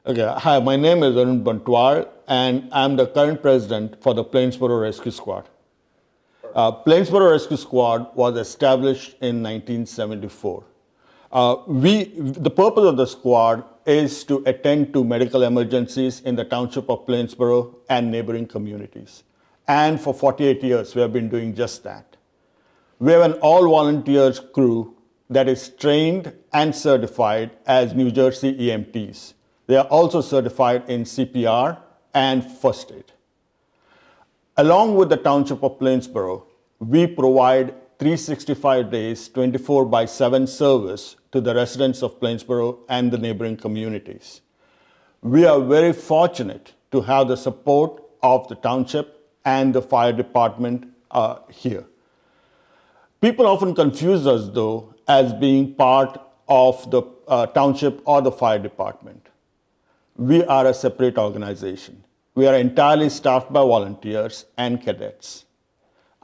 Okay, hi, my name is Arun Bantwal, and I'm the current president for the Plainsboro Rescue Squad. Plainsboro Rescue Squad was established in 1974. The purpose of the squad is to attend to medical emergencies in the township of Plainsboro and neighboring communities. And for 48 years, we have been doing just that. We have an all-volunteers crew that is trained and certified as New Jersey EMTs. They are also certified in CPR and first aid. Along with the Township of Plainsboro, we provide 365 days, 24/7 service to the residents of Plainsboro and the neighboring communities. We are very fortunate to have the support of the township and the fire department here. People often confuse us, though, as being part of the township or the fire department. We are a separate organization. We are entirely staffed by volunteers and cadets.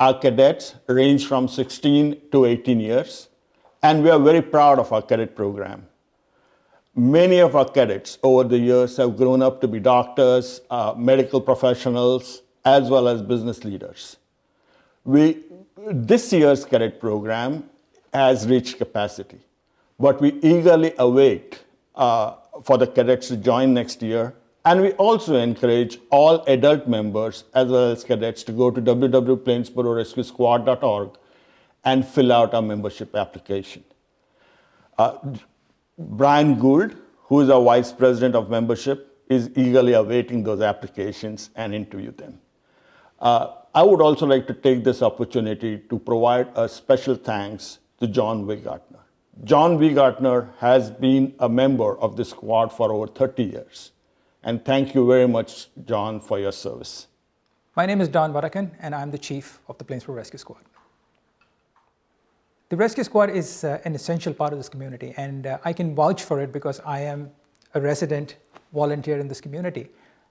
Our cadets range from 16 to 18 years, and we are very proud of our cadet program. Many of our cadets over the years have grown up to be doctors, medical professionals, as well as business leaders. This year's cadet program has reached capacity, but we eagerly await for the cadets to join next year. And we also encourage all adult members as well as cadets to go to www.plainsbororescuesquad.org and fill out our membership application. Brian Gould, who is our Vice President of Membership, is eagerly awaiting those applications and interview them. I would also like to take this opportunity to provide a special thanks to John Wiegartner. John Wiegartner has been a member of the squad for over 30 years. And thank you very much, John, for your service. My name is Don Varakan, and I'm the chief of the Plainsboro Rescue Squad. The Rescue Squad is an essential part of this community, and I can vouch for it because I am a resident volunteer in this community.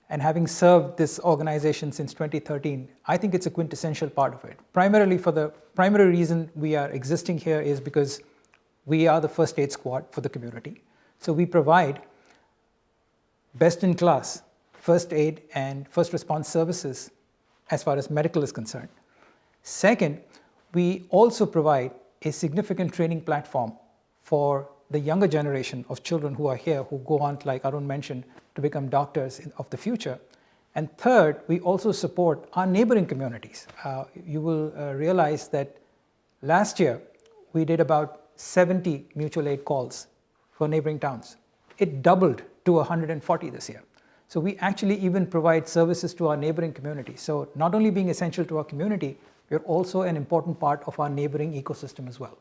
And having served this organization since 2013, I think it's a quintessential part of it. Primarily for the primary reason we are existing here is because we are the first aid squad for the community. So we provide best-in-class first aid and first response services as far as medical is concerned. Second, we also provide a significant training platform for the younger generation of children who are here, who go on, like Arun mentioned, to become doctors of the future. And third, we also support our neighboring communities. You will realize that last year, we did about 70 mutual aid calls for neighboring towns. It doubled to 140 this year. So we actually even provide services to our neighboring community. So not only being essential to our community, we're also an important part of our neighboring ecosystem as well.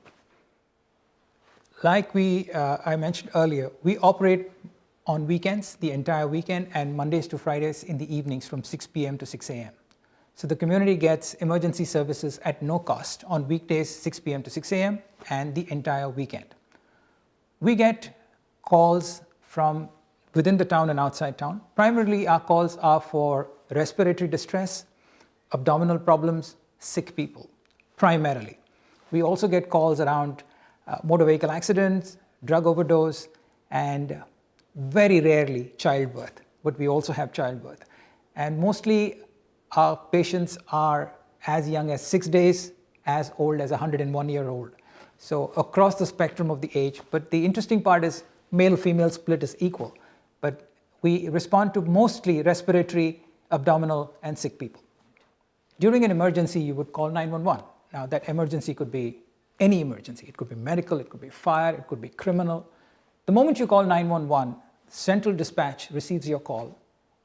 Like I mentioned earlier, we operate on weekends, the entire weekend, and Mondays to Fridays in the evenings from 6 p.m. to 6 a.m. So the community gets emergency services at no cost on weekdays, 6 p.m. to 6 a.m. and the entire weekend. We get calls from within the town and outside town. Primarily, our calls are for respiratory distress, abdominal problems, sick people, primarily. We also get calls around motor vehicle accidents, drug overdose, and very rarely childbirth, but we also have childbirth. And mostly our patients are as young as 6 days, as old as 101-year-old. So across the spectrum of the age, but the interesting part is male-female split is equal, but we respond to mostly respiratory, abdominal, and sick people. During an emergency, you would call 911. Now that emergency could be any emergency. It could be medical, it could be fire, it could be criminal. The moment you call 911, central dispatch receives your call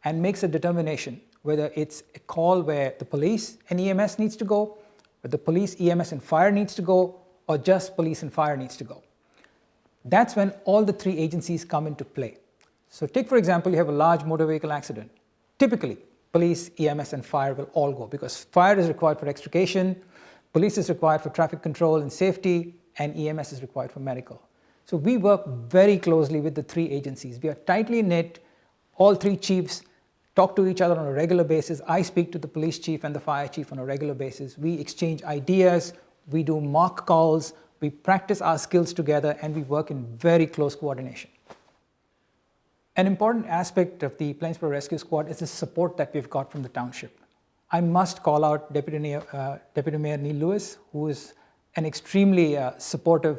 and makes a determination whether it's a call where the police and EMS needs to go, where the police, EMS, and fire needs to go, or just police and fire needs to go. That's when all the three agencies come into play. So take, for example, you have a large motor vehicle accident. Typically, police, EMS, and fire will all go because fire is required for extrication, police is required for traffic control and safety, and EMS is required for medical. So we work very closely with the three agencies. We are tightly knit. All three chiefs talk to each other on a regular basis. I speak to the police chief and the fire chief on a regular basis. We exchange ideas, we do mock calls, we practice our skills together, and we work in very close coordination. An important aspect of the Plainsboro Rescue Squad is the support that we've got from the township. I must call out Deputy Mayor Neil Lewis, who is an extremely supportive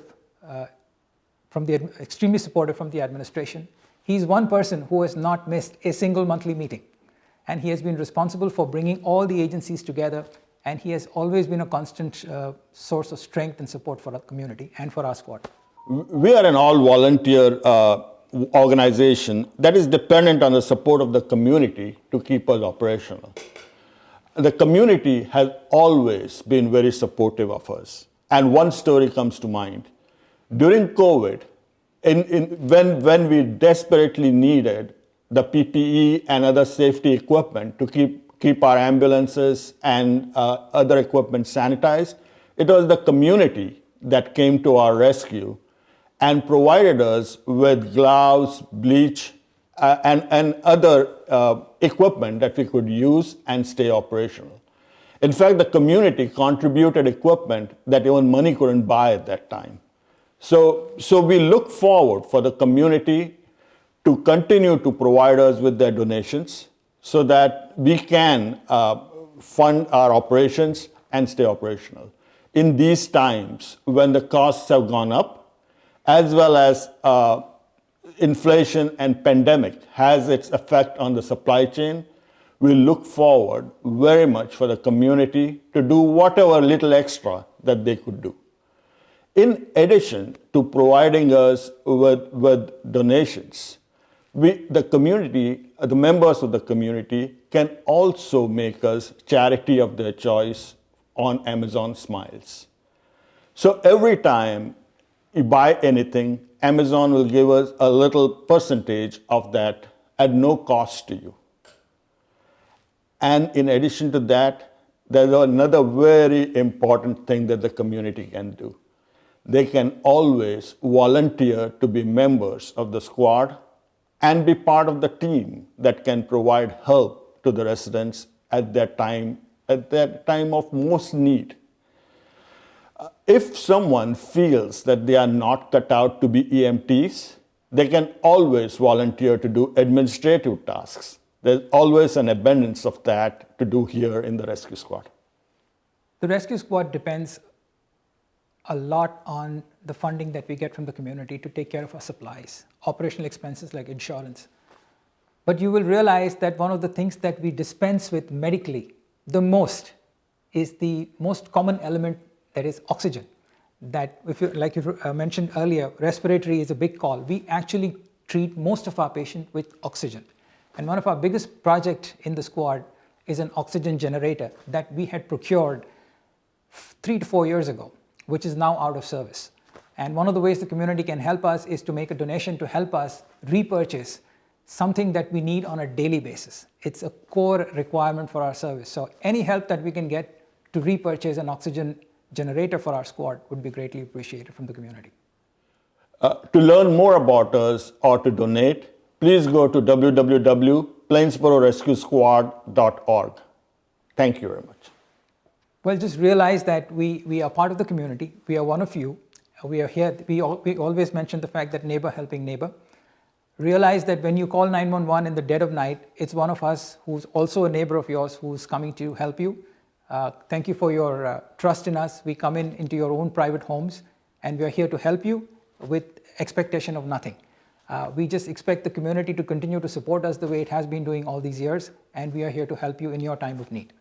from the administration. He's one person who has not missed a single monthly meeting, and he has been responsible for bringing all the agencies together, and he has always been a constant source of strength and support for our community and for our squad. We are an all-volunteer organization that is dependent on the support of the community to keep us operational. The community has always been very supportive of us. And one story comes to mind. During COVID, when we desperately needed the PPE and other safety equipment to keep our ambulances and other equipment sanitized, it was the community that came to our rescue and provided us with gloves, bleach, and other equipment that we could use and stay operational. In fact, the community contributed equipment that even money couldn't buy at that time. So we look forward for the community to continue to provide us with their donations so that we can fund our operations and stay operational. In these times when the costs have gone up, as well as inflation and pandemic has its effect on the supply chain, we look forward very much for the community to do whatever little extra that they could do. In addition to providing us with donations, the members of the community can also make us charity of their choice on Amazon Smiles. So every time you buy anything, Amazon will give us a little percentage of that at no cost to you. And in addition to that, there's another very important thing that the community can do. They can always volunteer to be members of the squad and be part of the team that can provide help to the residents at their time of most need. If someone feels that they are not cut out to be EMTs, they can always volunteer to do administrative tasks. There's always an abundance of that to do here in the rescue squad. The rescue squad depends a lot on the funding that we get from the community to take care of our supplies, operational expenses like insurance. But you will realize that one of the things that we dispense with medically the most is the most common element, that is oxygen. That, like you mentioned earlier, respiratory is a big call. We actually treat most of our patients with oxygen. And one of our biggest projects in the squad is an oxygen generator that we had procured 3 to 4 years ago, which is now out of service. And one of the ways the community can help us is to make a donation to help us repurchase something that we need on a daily basis. It's a core requirement for our service. So any help that we can get to repurchase an oxygen generator for our squad would be greatly appreciated from the community. To learn more about us or to donate, please go to www.plainsbororescuesquad.org. Thank you very much. Well, just realize that we are part of the community. We are one of you. We are here. We always mention the fact that neighbor helping neighbor. Realize that when you call 911 in the dead of night, it's one of us who's also a neighbor of yours who's coming to help you. Thank you for your trust in us. We come into your own private homes, and we are here to help you with expectation of nothing. We just expect the community to continue to support us the way it has been doing all these years, and we are here to help you in your time of need.